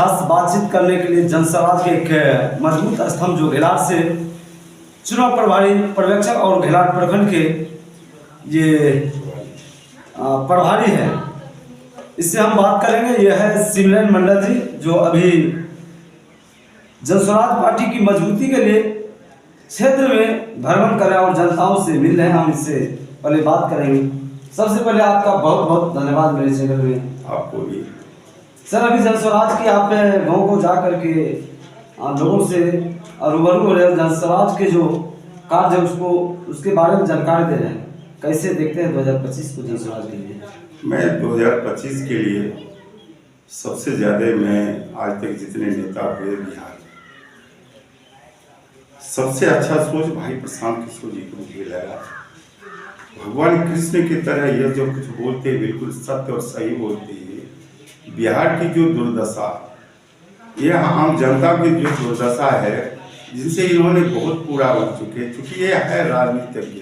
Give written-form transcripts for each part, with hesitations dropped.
खास बातचीत करने के लिए जनसराज के एक मजबूत स्तंभ जो घेलार से चुनाव प्रभारी पर्यवेक्षक और घेलार प्रखंड के ये प्रभारी है, इससे हम बात करेंगे। यह है शिवनारायण मंडल जी, जो अभी जनसराज पार्टी की मजबूती के लिए क्षेत्र में भ्रमण कर रहे हैं और जनताओं से मिल रहे हैं। हम इससे पहले बात करेंगे। सबसे पहले आपका बहुत बहुत धन्यवाद मेरे चैनल में। आपको भी सर, अभी जनसराज की आप गाँव को जा करके लोगों से रूबरू हो रहे हैं, जनसराज के जो कार्य है उसको उसके बारे में जानकारी दे रहे हैं। कैसे देखते हैं 2025 को जनसराज के लिए? मैं 2025 के लिए सबसे ज़्यादा मैं आज तक जितने नेता हुए बिहार, सबसे अच्छा सोच भाई प्रशांत किशोर जी को मुझे लगा। भगवान कृष्ण की तरह यह जो कुछ बोलते हैं बिल्कुल सत्य और सही बोलते हैं। बिहार की जो दुर्दशा, यह आम जनता की जो दुर्दशा है, जिनसे इन्होंने बहुत पूरा बन चुके हैं। चूँकि ये है राजनीतिज्ञ,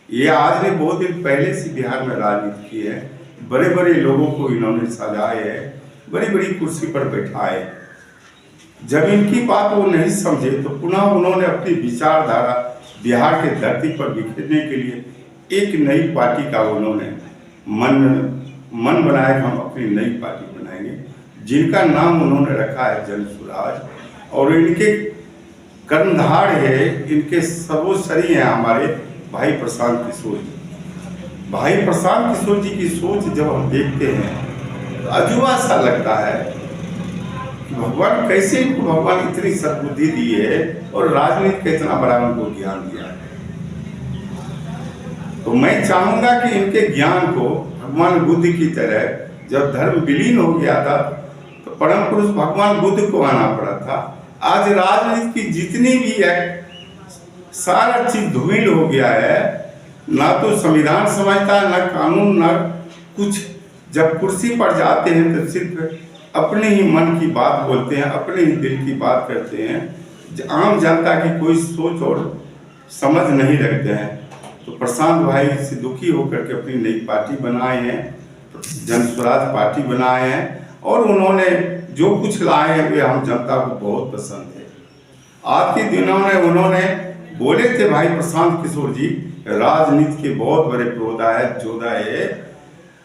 ये आज ने बहुत दिन पहले से बिहार में राजनीति की है। बड़े बड़े लोगों को इन्होंने सजाए है, बड़ी बड़ी कुर्सी पर बैठाए। जब इनकी बात वो नहीं समझे तो पुनः उन्होंने अपनी विचारधारा बिहार के धरती पर बिखेरने के लिए एक नई पार्टी का उन्होंने मन बनाया कि हम अपनी नई पार्टी बनाएंगे, जिनका नाम उन्होंने रखा है जनसुराज। और इनके कर्णधार है, इनके सर्वोपरि हैं हमारे भाई प्रशांत किशोर जी। भाई प्रशांत किशोर जी की सोच जब हम देखते हैं तो अजूबा सा लगता है कि भगवान कैसे इनको भगवान इतनी सद्बुद्धि दी है और राजनीति का इतना बड़ा उनको ज्ञान दिया है। तो मैं चाहूंगा कि इनके ज्ञान को भगवान बुद्ध की तरह, जब धर्म विलीन हो गया था तो परम पुरुष भगवान बुद्ध को आना पड़ा था। आज राजनीति की जितनी भी है सारा चीज धूमिल हो गया है, ना तो संविधान समझता, ना कानून, ना कुछ। जब कुर्सी पर जाते हैं तो सिर्फ अपने ही मन की बात बोलते हैं, अपने ही दिल की बात करते हैं, आम जनता की कोई सोच और समझ नहीं रखते हैं। तो प्रशांत भाई से दुखी होकर के अपनी नई पार्टी बनाए हैं, जनसुराज पार्टी बनाए हैं, और उन्होंने जो कुछ लाए हैं वे हम जनता को बहुत पसंद है। आज के दिनों में उन्होंने बोले थे भाई प्रशांत किशोर जी राजनीति के बहुत बड़े योद्धा है।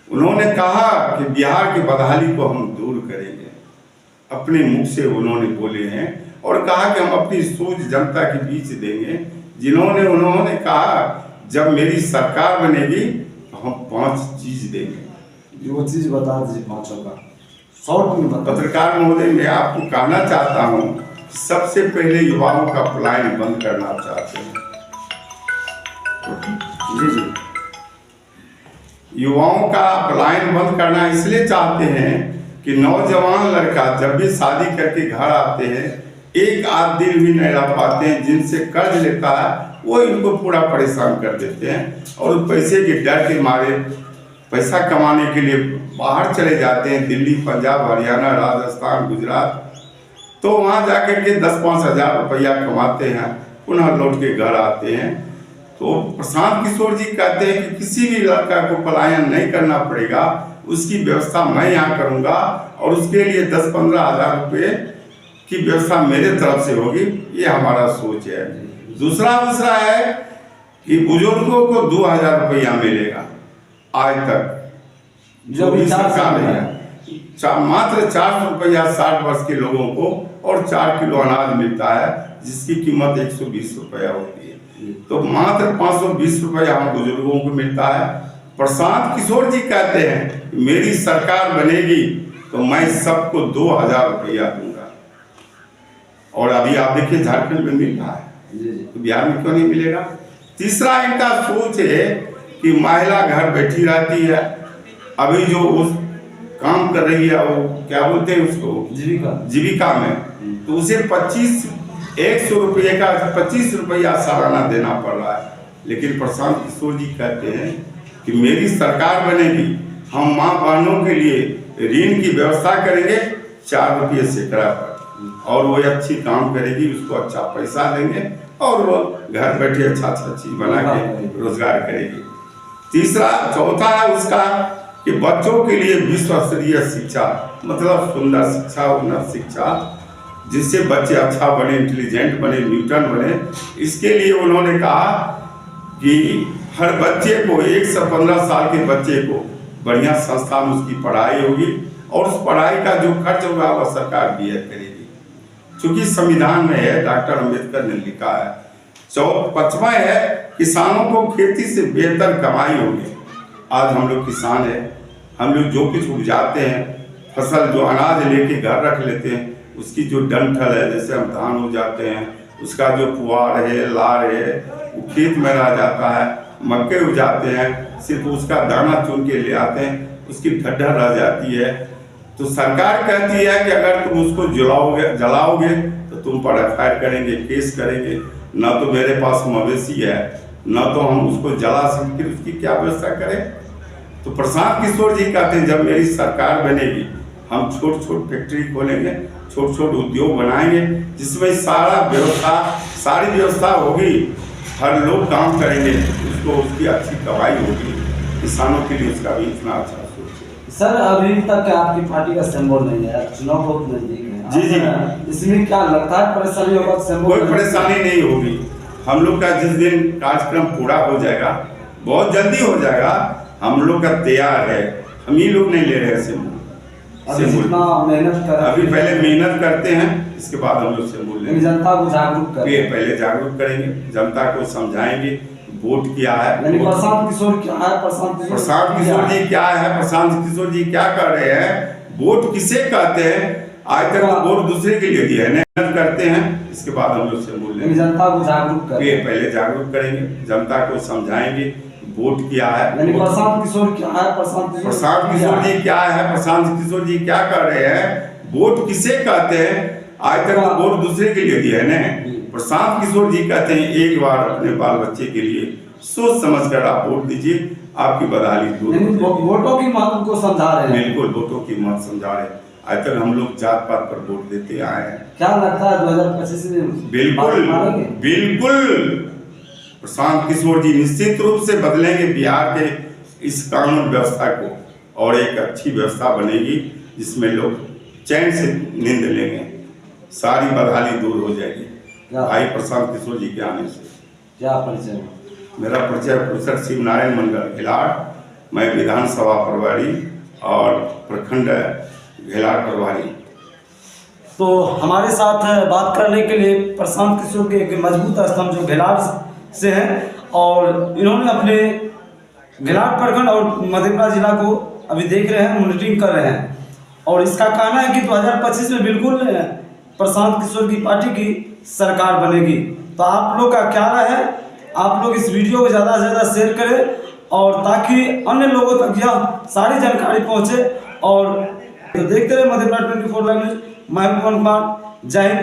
उन्होंने कहा कि बिहार की बदहाली को हम दूर करेंगे, अपने मुख से उन्होंने बोले हैं। और कहा कि हम अपनी सोच जनता के बीच देंगे, उन्होंने कहा जब मेरी सरकार बनेगी तो हम 5 चीज देंगे। जो चीज बता दीजिए, 5 का शॉर्ट में बता। पत्रकार महोदय, मैं आपको कहना चाहता हूँ, सबसे पहले युवाओं का पलायन बंद करना चाहते हैं। जी। युवाओं का पलायन बंद करना इसलिए चाहते हैं कि नौजवान लड़का जब भी शादी करके घर आते हैं, एक आध दिन भी नहीं रह पाते हैं। जिनसे कर्ज लेता है वो इनको पूरा परेशान कर देते हैं, और पैसे के डर के मारे पैसा कमाने के लिए बाहर चले जाते हैं, दिल्ली, पंजाब, हरियाणा, राजस्थान, गुजरात। तो वहाँ जाकर के 10-5 हज़ार रुपया कमाते हैं, पुनः लौट के घर आते हैं। तो प्रशांत किशोर जी कहते हैं कि किसी भी लड़का को पलायन नहीं करना पड़ेगा, उसकी व्यवस्था मैं यहाँ करूँगा, और उसके लिए 10-15 हज़ार रुपये की व्यवस्था मेरे तरफ से होगी। ये हमारा सोच है। दूसरा है कि बुजुर्गों को 2000 रुपया मिलेगा। आज तक जो भी सरकार है, मात्र 400 रुपया 60 वर्ष के लोगों को, और 4 किलो अनाज मिलता है, जिसकी कीमत 120 रुपया होती है। तो मात्र 520 रुपया हम बुजुर्गों को मिलता है। प्रशांत किशोर जी कहते हैं मेरी सरकार बनेगी तो मैं सबको 2000 रुपया दूंगा। और अभी आप देखिए झारखंड में मिल रहा है, तो बिहार में क्यों नहीं मिलेगा? तीसरा इनका सोच है कि महिला घर बैठी रहती है, अभी जो उस काम कर रही है, वो क्या बोलते हैं उसको, जीविका में, तो उसे 100 रुपये का 25 रुपया सालाना देना पड़ रहा है। लेकिन प्रशांत किशोर जी कहते हैं कि मेरी सरकार बनेगी, हम माँ बहनों के लिए ऋण की व्यवस्था करेंगे 4 रुपये सैकड़ा पर, और वो अच्छी काम करेगी, उसको अच्छा पैसा देंगे, और वो घर बैठे अच्छा चीज बना के रोजगार करेगी। चौथा है उसका कि बच्चों के लिए विश्व स्तरीय शिक्षा, मतलब सुंदर शिक्षा, उन्नत शिक्षा, जिससे बच्चे अच्छा बने, इंटेलिजेंट बने, न्यूटन बने। इसके लिए उन्होंने कहा कि हर बच्चे को 1 से 15 साल के बच्चे को बढ़िया संस्था में उसकी पढ़ाई होगी और उस पढ़ाई का जो खर्च होगा वह सरकार दिया करेगी। क्योंकि संविधान में है, डॉक्टर अम्बेडकर ने लिखा है। 5वां है किसानों को खेती से बेहतर कमाई होगी। आज हम लोग किसान हैं, हम लोग जो कुछ उपजाते हैं, फसल जो अनाज लेके घर रख लेते हैं, उसकी जो डंठल है, जैसे हम धान हो जाते हैं, उसका जो पुआर है, लार है, वो खेत में रह जाता है। मक्के उगाते हैं, सिर्फ उसका दाना चुन के ले आते हैं, उसकी ढड्ढा रह जाती है। तो सरकार कहती है कि अगर तुम उसको जलाओगे तो तुम पर FIR करेंगे, केस करेंगे। ना तो मेरे पास मवेशी है, ना तो हम उसको जला सकते, उसकी क्या व्यवस्था करें। तो प्रशांत किशोर जी कहते हैं जब मेरी सरकार बनेगी हम छोट छोट फैक्ट्री खोलेंगे, छोट छोट उद्योग बनाएंगे, जिसमें सारी व्यवस्था होगी, हर लोग काम करेंगे, उसको उसकी अच्छी कमाई होगी, किसानों के लिए उसका भी इतना अच्छा सोच है। सर अभी तक आपकी पार्टी का सिंबल नहीं है, चुनाव बहुत नजदीक है। जी। इसमें क्या लगता है परेशानी होगा? कोई परेशानी नहीं होगी। हम लोग का जिस दिन कार्यक्रम पूरा हो जाएगा, बहुत जल्दी हो जाएगा, हम लोग का तैयार है। हम ही लोग नहीं ले रहे हैं सिंबल। अभी पहले मेहनत करते हैं, इसके बाद हम लोग सिंबल लेंगे। जनता को जागरूक करेंगे, पहले जागरूक करेंगे, जनता को समझाएंगे वोट क्या है। प्रशांत किशोर क्या है? प्रशांत किशोर जी क्या है? प्रशांत किशोर जी क्या कर रहे हैं? वोट किसे कहते हैं? आज तक तो वोट दूसरे के लिए दिया है। मेहनत करते हैं, इसके बाद हम लोग सिंबल लेंगे। जनता को जागरूक करेंगे, पहले जागरूक करेंगे, जनता को समझाएंगे वोट क्या है। प्रशांत किशोर क्या है? प्रशांत किशोर जी क्या है? प्रशांत किशोर जी क्या कर रहे हैं? वोट किसे कहते हैं? आज तक तो वोट दूसरे के लिए दिया है ना। प्रशांत किशोर जी कहते हैं एक बार अपने बाल बच्चे के लिए सोच समझ कर आप वोट दीजिए, आपकी बदहाली दूर। वोटों की महत्व को समझा रहे हैं। बिल्कुल, वोटों की महत्व समझा रहे हैं। आज तक हम लोग जात पात पर वोट देते आए हैं। क्या लगता है 2025 में? बिल्कुल प्रशांत किशोर जी निश्चित रूप से बदलेंगे बिहार के इस कानून व्यवस्था को, और एक अच्छी व्यवस्था बनेगी जिसमें लोग चैन से नींद लेंगे, सारी बदहाली दूर हो जाएगी भाई प्रशांत किशोर जी के आने से। क्या परिचय? मेरा परिचय प्रोफेसर शिव नारायण मंडल घिलाट। मैं विधानसभा प्रभारी और प्रखंड घिलाट प्रभारी। तो हमारे साथ बात करने के लिए प्रशांत किशोर के एक मजबूत स्तंभ जो घिलाट से हैं, और इन्होंने अपने घिलाट प्रखंड और मधेपुरा जिला को अभी देख रहे हैं, मॉनिटरिंग कर रहे हैं, और इसका कहना है कि 2025 में बिल्कुल प्रशांत किशोर की पार्टी की सरकार बनेगी। तो आप लोग का क्या राय है? आप लोग इस वीडियो को ज़्यादा से ज़्यादा शेयर करें, और ताकि अन्य लोगों तक यह सारी जानकारी पहुँचे। और तो देखते रहे मधेपुरा 24 लाइव न्यूज़। मैं पवन कुमार, जय हिंद।